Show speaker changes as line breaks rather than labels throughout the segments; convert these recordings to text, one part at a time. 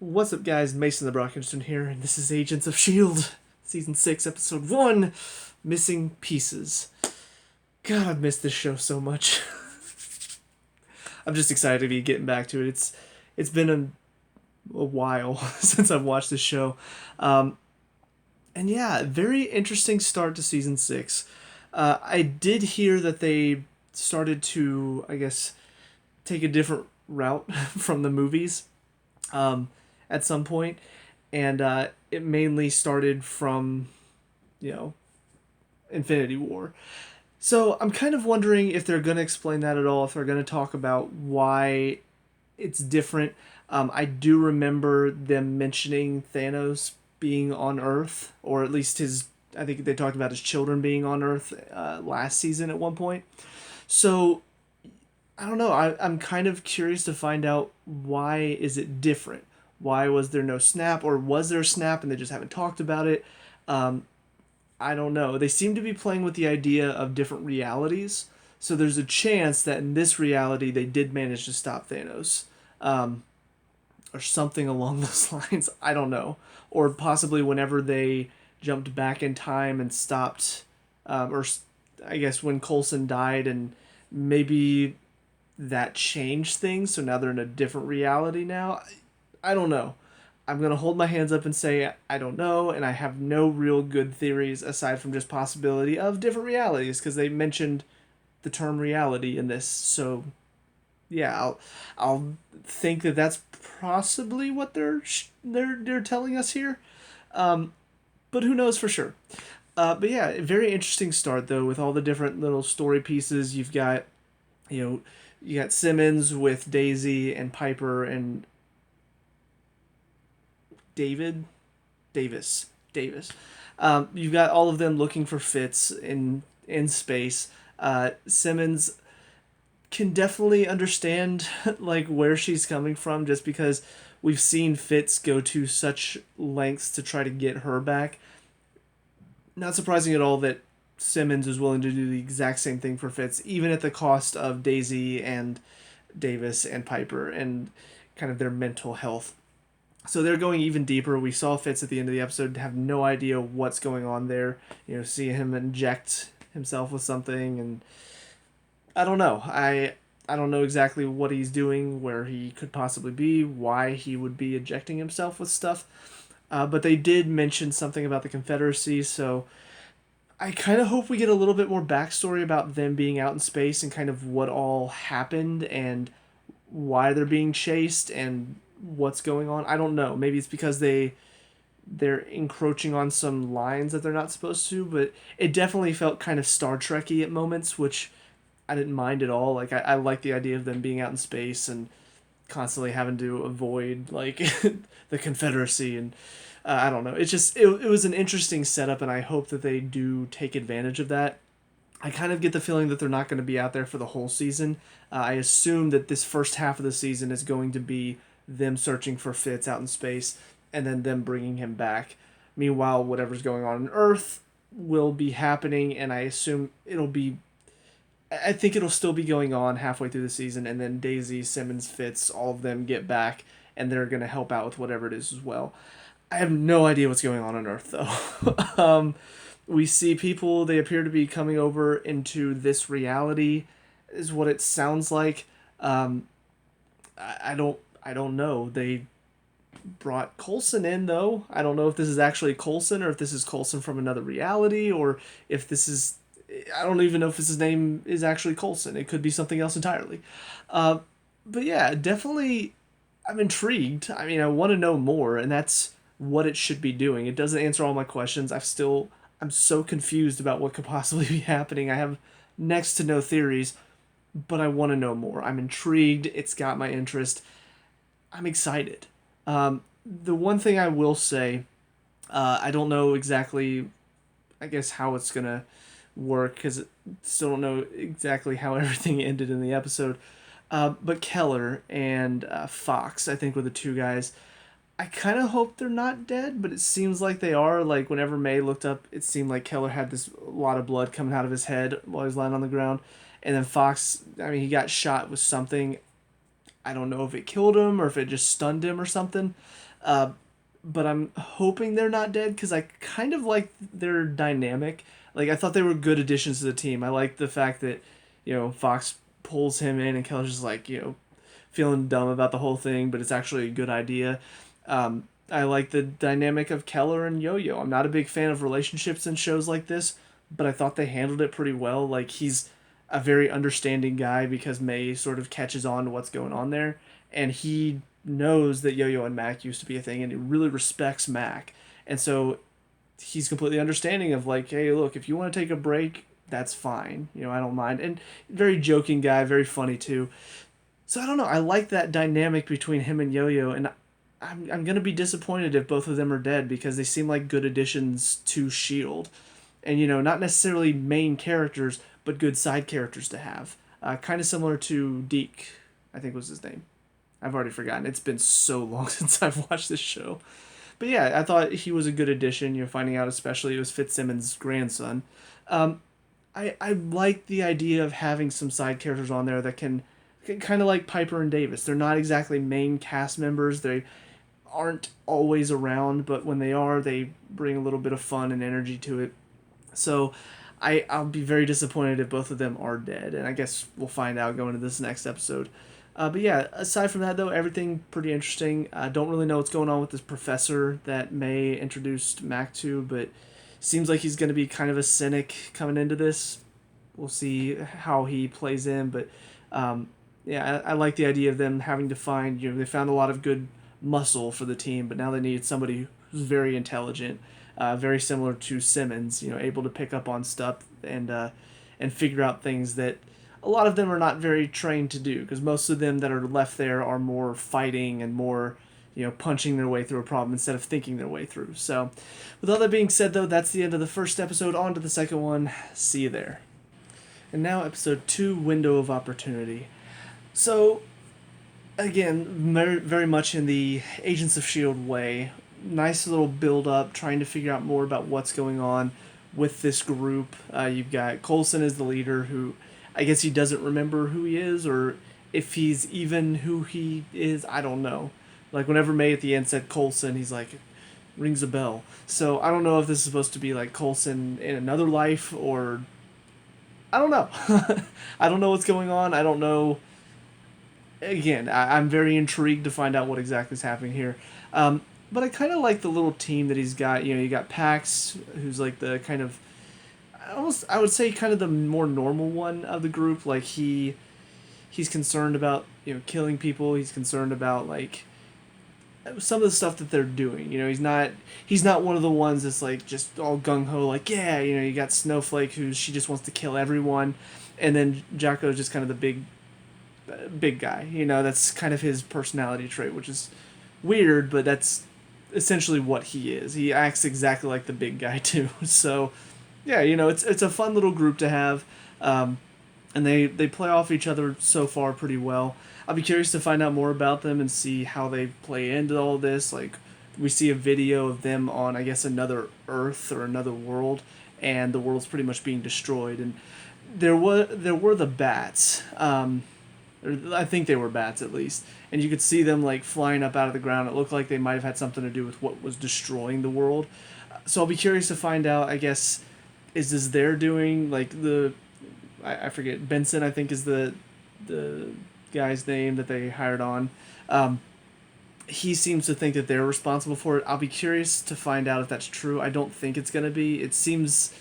What's up, guys? Mason the Brock Henderson here, and this is Agents of S.H.I.E.L.D. Season 6, Episode 1, Missing Pieces. God, I've missed this show so much. I'm just excited to be getting back to it. It's been a while since I've watched this show. Um, and yeah, very interesting start to Season 6. I did hear that they started to, I guess, take a different route from the movies um, at some point, and it mainly started from you know Infinity War. So I'm kind of wondering if they're going to explain that at all. If they're going to talk about why it's different. I do remember them mentioning Thanos being on Earth, or at least his. I think they talked about his children being on Earth last season at one point. So I don't know. I'm kind of curious to find out why is it different. Why was there no snap, or was there a snap and they just haven't talked about it? Um, I don't know. They seem to be playing with the idea of different realities. So there's a chance that in this reality they did manage to stop Thanos, um, or something along those lines. I don't know. Or possibly whenever they jumped back in time and stopped, or I guess when Coulson died, and maybe that changed things. So now they're in a different reality now. I don't know. I'm gonna hold my hands up and say I don't know, and I have no real good theories aside from just possibility of different realities because they mentioned the term reality in this. So yeah, I'll think that that's possibly what they're telling us here. Um, but who knows for sure? But yeah, very interesting start though with all the different little story pieces. You know, you got Simmons with Daisy and Piper and David Davis. You've got all of them looking for Fitz in space. Simmons can definitely understand like where she's coming from, just because we've seen Fitz go to such lengths to try to get her back. Not surprising at all that Simmons is willing to do the exact same thing for Fitz, even at the cost of Daisy and Davis and Piper and kind of their mental health. So they're going even deeper. We saw Fitz at the end of the episode have no idea what's going on there. See him inject himself with something, and I don't know. I don't know exactly what he's doing, where he could possibly be, why he would be injecting himself with stuff. But they did mention something about the Confederacy, so I kind of hope we get a little bit more backstory about them being out in space and kind of what all happened and why they're being chased and what's going on. I don't know. Maybe it's because they're encroaching on some lines that they're not supposed to, but it definitely felt kind of Star Trekky at moments, which I didn't mind at all. Like I like the idea of them being out in space and constantly having to avoid like the Confederacy, and I don't know. It was an interesting setup, and I hope that they do take advantage of that. I kind of get the feeling that they're not going to be out there for the whole season. I assume that this first half of the season is going to be them searching for Fitz out in space and then them bringing him back. Meanwhile, whatever's going on Earth will be happening, and I assume it'll be. I think it'll still be going on halfway through the season, and then Daisy, Simmons, Fitz, all of them get back, and they're going to help out with whatever it is as well. I have no idea what's going on Earth, though. We see people, they appear to be coming over into this reality, is what it sounds like. Um, I don't know. They brought Coulson in, though. I don't know if this is actually Coulson, or if this is Coulson from another reality, or if this is. I don't even know if his name is actually Coulson. It could be something else entirely. Uh, but yeah, definitely, I'm intrigued. I mean, I want to know more, and that's what it should be doing. It doesn't answer all my questions. I'm so confused about what could possibly be happening. I have next to no theories, but I want to know more. I'm intrigued. It's got my interest. I'm excited. The one thing I will say, I don't know exactly, I guess, how it's gonna work because still don't know exactly how everything ended in the episode. But Keller and Fox, I think, were the two guys. I kind of hope they're not dead, but it seems like they are. Like whenever May looked up, it seemed like Keller had this lot of blood coming out of his head while he was lying on the ground, and then Fox, I mean, he got shot with something. I don't know if it killed him or if it just stunned him or something. Uh, but I'm hoping they're not dead because I kind of like their dynamic. Like I thought they were good additions to the team. I like the fact that Fox pulls him in and Keller's just like feeling dumb about the whole thing, but it's actually a good idea. I like the dynamic of Keller and Yo-Yo. I'm not a big fan of relationships in shows like this, but I thought they handled it pretty well. Like he's a very understanding guy because May sort of catches on to what's going on there, and he knows that Yo-Yo and Mac used to be a thing, and he really respects Mac, and so he's completely understanding of like, hey, look, if you want to take a break, that's fine. I don't mind. And very joking guy, very funny too. So I don't know. I like that dynamic between him and Yo-Yo, and I'm gonna be disappointed if both of them are dead because they seem like good additions to Shield, and not necessarily main characters, but good side characters to have. Kind of similar to Deke, I think was his name. I've already forgotten. It's been so long since I've watched this show. But yeah, I thought he was a good addition. Finding out especially it was Fitzsimmons' grandson. Um, I like the idea of having some side characters on there that can kind of like Piper and Davis. They're not exactly main cast members. They aren't always around, but when they are, they bring a little bit of fun and energy to it. So I'll be very disappointed if both of them are dead, and I guess we'll find out going into this next episode. But yeah, aside from that though, everything pretty interesting. I don't really know what's going on with this professor that May introduced Mac to, but seems like he's going to be kind of a cynic coming into this. We'll see how he plays in, but yeah, I like the idea of them having to find. They found a lot of good muscle for the team, but now they need somebody who's very intelligent, very similar to Simmons. Able to pick up on stuff and figure out things that a lot of them are not very trained to do, because most of them that are left there are more fighting and more punching their way through a problem instead of thinking their way through. So with all that being said though, that's the end of the first episode. On to the second one. See you there. And now episode 2, Window of Opportunity. So again, very much in the Agents of S.H.I.E.L.D. way. Nice little build up, trying to figure out more about what's going on with this group. You've got Coulson as the leader, who I guess he doesn't remember who he is, or if he's even who he is, I don't know. Like whenever May at the end said Coulson, he's like, rings a bell. So I don't know if this is supposed to be like Coulson in another life, or I don't know. I don't know what's going on. I don't know. Again, I'm very intrigued to find out what exactly is happening here. But I kind of like the little team that he's got. You got Pax, who's like the kind of, almost I would say kind of the more normal one of the group. Like he's concerned about killing people. He's concerned about like some of the stuff that they're doing. He's not one of the ones that's like just all gung ho. Like yeah, you got Snowflake, who she just wants to kill everyone, and then Jacko's just kind of the big guy. That's kind of his personality trait, which is weird, but that's essentially what he is. He acts exactly like the big guy too. So, yeah, it's a fun little group to have, and they play off each other so far pretty well. I'll be curious to find out more about them and see how they play into all this. Like, we see a video of them on, I guess, another Earth or another world, and the world's pretty much being destroyed. And there were the bats. Or I think they were bats at least, and you could see them like flying up out of the ground. It looked like they might have had something to do with what was destroying the world. So I'll be curious to find out. I guess is this their doing? Like I forget, Benson, I think is the guy's name that they hired on. He seems to think that they're responsible for it. I'll be curious to find out if that's true. I don't think it's gonna be. It seems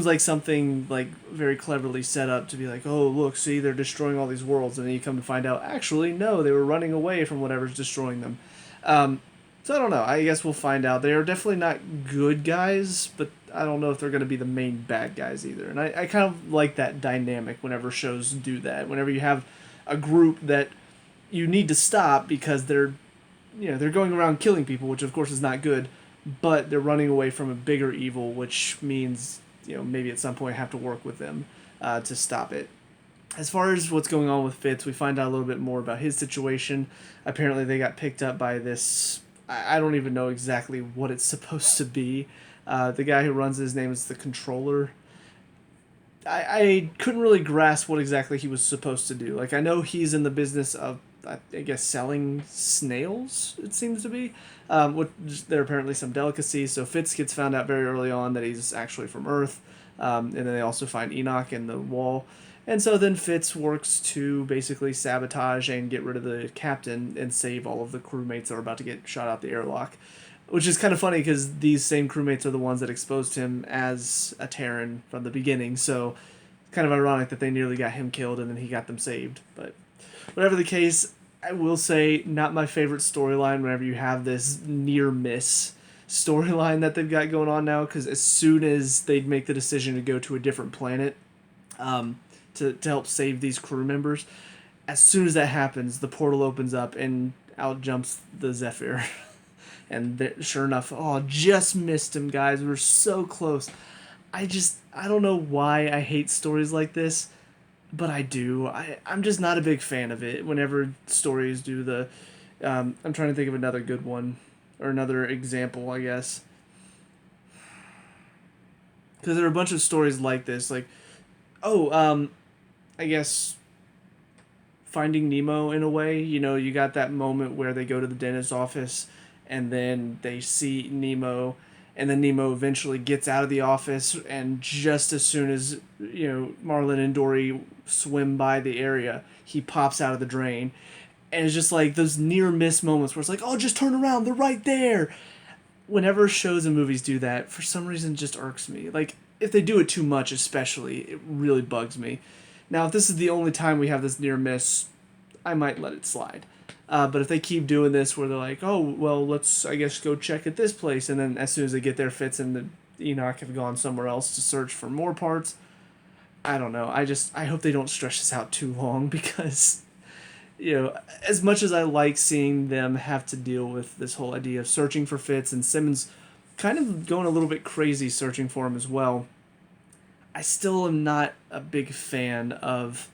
like something like very cleverly set up to be like, oh look, see, they're destroying all these worlds, and then you come to find out actually no, they were running away from whatever's destroying them. Um, so I don't know. I guess we'll find out. They are definitely not good guys, but I don't know if they're going to be the main bad guys either. And I kind of like that dynamic whenever shows do that. Whenever you have a group that you need to stop because they're going around killing people, which of course is not good, but they're running away from a bigger evil, which means maybe at some point have to work with them to stop it. As far as what's going on with Fitz, we find out a little bit more about his situation. Apparently, they got picked up by this. I don't even know exactly what it's supposed to be. The guy who runs his name is the controller. I couldn't really grasp what exactly he was supposed to do. Like, I know he's in the business of, I guess, selling snails, it seems to be. Which, there are apparently some delicacies. So Fitz gets found out very early on that he's actually from Earth. And then they also find Enoch in the wall. And so then Fitz works to basically sabotage and get rid of the captain and save all of the crewmates that are about to get shot out the airlock. Which is kind of funny because these same crewmates are the ones that exposed him as a Terran from the beginning. So kind of ironic that they nearly got him killed and then he got them saved. But whatever the case, I will say not my favorite storyline whenever you have this near miss storyline that they've got going on now, because as soon as they'd make the decision to go to a different planet to help save these crew members, as soon as that happens, the portal opens up and out jumps the Zephyr. And sure enough, oh, just missed him, guys. We're so close. I don't know why I hate stories like this, but I do. I'm just not a big fan of it whenever stories do the. I'm trying to think of another good one, or another example, I guess. Because there are a bunch of stories like this. Like, oh, I guess Finding Nemo in a way. You know, you got that moment where they go to the dentist's office and then they see Nemo, and then Nemo eventually gets out of the office, and just as soon as, you know, Marlin and Dory swim by the area, he pops out of the drain. And it's just like those near miss moments where it's like, oh, just turn around, they're right there. Whenever shows and movies do that, for some reason it just irks me. Like, if they do it too much, especially, it really bugs me. Now, if this is the only time we have this near miss, I might let it slide. But if they keep doing this where they're like, oh, well, let's, I guess, go check at this place, and then as soon as they get there, Fitz and the Enoch have gone somewhere else to search for more parts, I don't know. I hope they don't stretch this out too long because, you know, as much as I like seeing them have to deal with this whole idea of searching for Fitz and Simmons kind of going a little bit crazy searching for him as well, I still am not a big fan of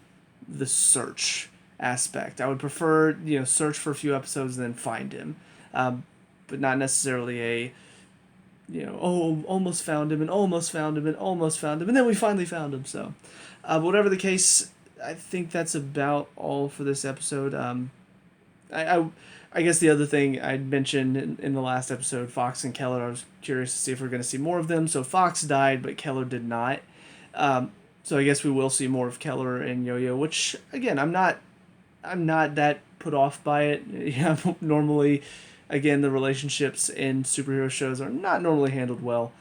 the search aspect. I would prefer, you know, search for a few episodes and then find him, but not necessarily a, you know, oh, almost found him and almost found him and almost found him and then we finally found him. So, whatever the case, I think that's about all for this episode. I, I, I guess the other thing I'd mentioned in the last episode, Fox and Keller, I was curious to see if we're going to see more of them. So Fox died, but Keller did not. So I guess we will see more of Keller and Yo-Yo, which again, I'm not that put off by it. Yeah, normally, again, the relationships in superhero shows are not normally handled well.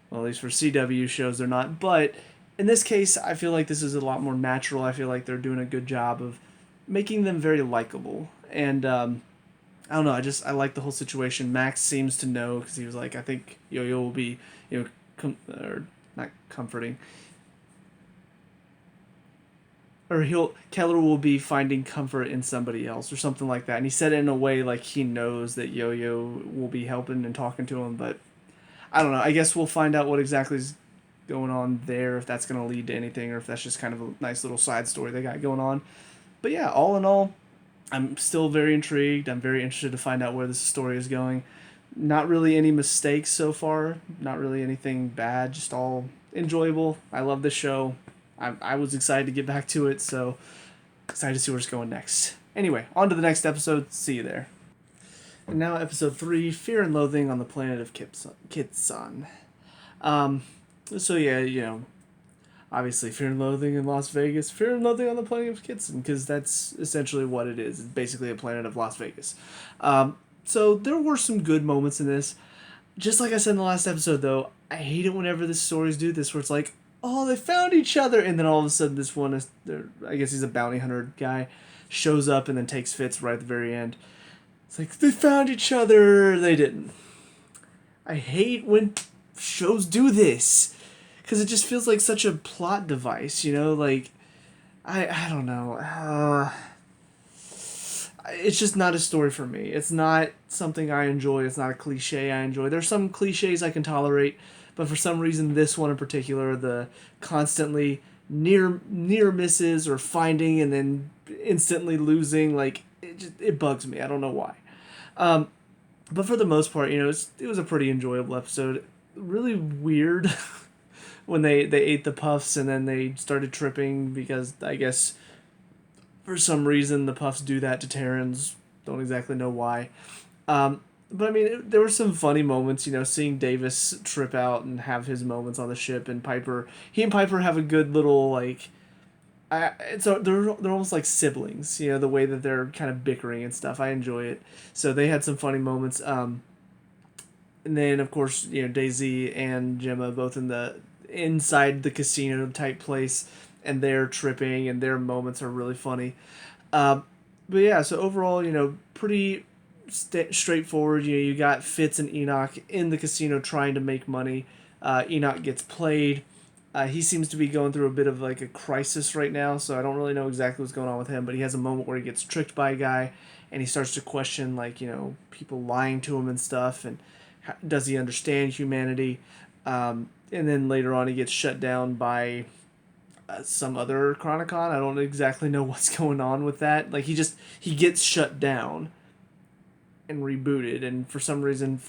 Well, at least for CW shows, they're not. But in this case, I feel like this is a lot more natural. I feel like they're doing a good job of making them very likable. And I don't know. I like the whole situation. Max seems to know because he was like, I think Yo-Yo will be, you know, or not comforting, or Keller will be finding comfort in somebody else or something like that. And he said it in a way like he knows that Yo-Yo will be helping and talking to him, but I don't know. I guess we'll find out what exactly is going on there, if that's going to lead to anything or if that's just kind of a nice little side story they got going on. But yeah, all in all, I'm still very intrigued. I'm very interested to find out where this story is going. Not really any mistakes so far. Not really anything bad. Just all enjoyable. I love this show. I was excited to get back to it, so excited to see where it's going next. Anyway, on to the next episode. See you there. And now episode 3, Fear and Loathing on the Planet of Kitsan. So yeah, you know, obviously Fear and Loathing in Las Vegas, Fear and Loathing on the Planet of Kitsan, because that's essentially what it is. It's basically a planet of Las Vegas. So there were some good moments in this. Just like I said in the last episode, though, I hate it whenever the stories do this, where it's like, oh, they found each other, and then all of a sudden this one is, I guess he's a bounty hunter guy, shows up and then takes Fitz right at the very end. It's like, they found each other, they didn't. I hate when shows do this, because it just feels like such a plot device, you know, like, I don't know, it's just not a story for me. It's not something I enjoy, it's not a cliche I enjoy. There's some cliches I can tolerate, but for some reason this one in particular, the constantly near misses or finding and then instantly losing, like, it bugs me. I don't know why. But for the most part, you know, it was a pretty enjoyable episode. Really weird when they ate the puffs and then they started tripping because I guess for some reason the puffs do that to Terrans. Don't exactly know why. But I mean, there were some funny moments, seeing Davis trip out and have his moments on the ship, and Piper. He and Piper have a good little like. So they're almost like siblings, the way that they're kind of bickering and stuff. I enjoy it. So they had some funny moments. And then of course Daisy and Gemma both in the inside the casino type place, and they're tripping, and their moments are really funny. Um, but yeah, so overall, pretty straightforward. You got Fitz and Enoch in the casino trying to make money. Enoch gets played. He seems to be going through a bit of like a crisis right now, so I don't really know exactly what's going on with him. But he has a moment where he gets tricked by a guy, and he starts to question like people lying to him and stuff, and does he understand humanity? And then later on, he gets shut down by some other Chronicon. I don't exactly know what's going on with that. Like he gets shut down and rebooted, and for some reason,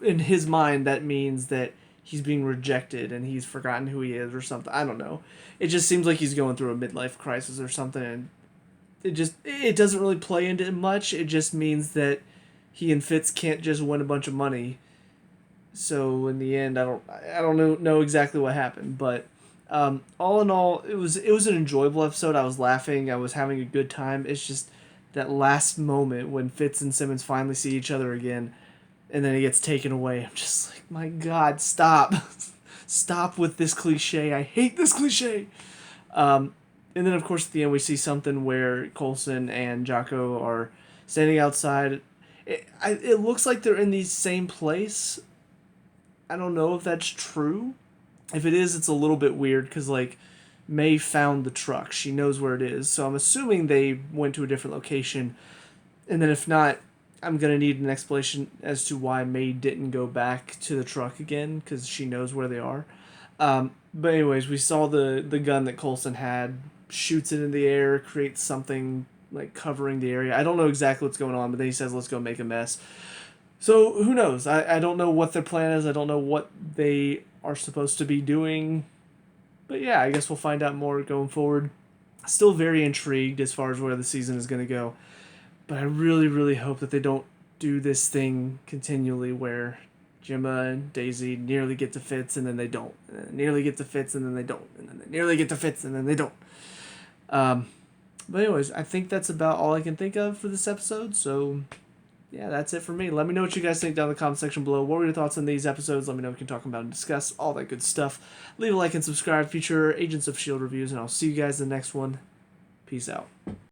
in his mind, that means that he's being rejected and he's forgotten who he is or something. I don't know. It just seems like he's going through a midlife crisis or something, and it doesn't really play into it much. It just means that he and Fitz can't just win a bunch of money. So in the end, I don't know exactly what happened, but all in all, it was an enjoyable episode. I was laughing. I was having a good time. It's just that last moment when Fitz and Simmons finally see each other again, and then he gets taken away. I'm just like, my God, stop, stop with this cliche. I hate this cliche. And then of course at the end we see something where Coulson and Jocko are standing outside. It looks like they're in the same place. I don't know if that's true. If it is, it's a little bit weird because like May found the truck. She knows where it is. So I'm assuming they went to a different location. And then if not, I'm going to need an explanation as to why May didn't go back to the truck again because she knows where they are. But anyways, we saw the gun that Coulson had, shoots it in the air, creates something like covering the area. I don't know exactly what's going on, but then he says, let's go make a mess. So who knows? I don't know what their plan is. I don't know what they are supposed to be doing. But yeah, I guess we'll find out more going forward. Still very intrigued as far as where the season is going to go. But I really, really hope that they don't do this thing continually where Gemma and Daisy nearly get to Fitz and then they don't. And then nearly get to Fitz and then they don't. And then they nearly get to Fitz and then they don't. But anyways, I think that's about all I can think of for this episode. So yeah, that's it for me. Let me know what you guys think down in the comment section below. What were your thoughts on these episodes? Let me know what we can talk about and discuss. All that good stuff. Leave a like and subscribe. Future Agents of S.H.I.E.L.D. reviews. And I'll see you guys in the next one. Peace out.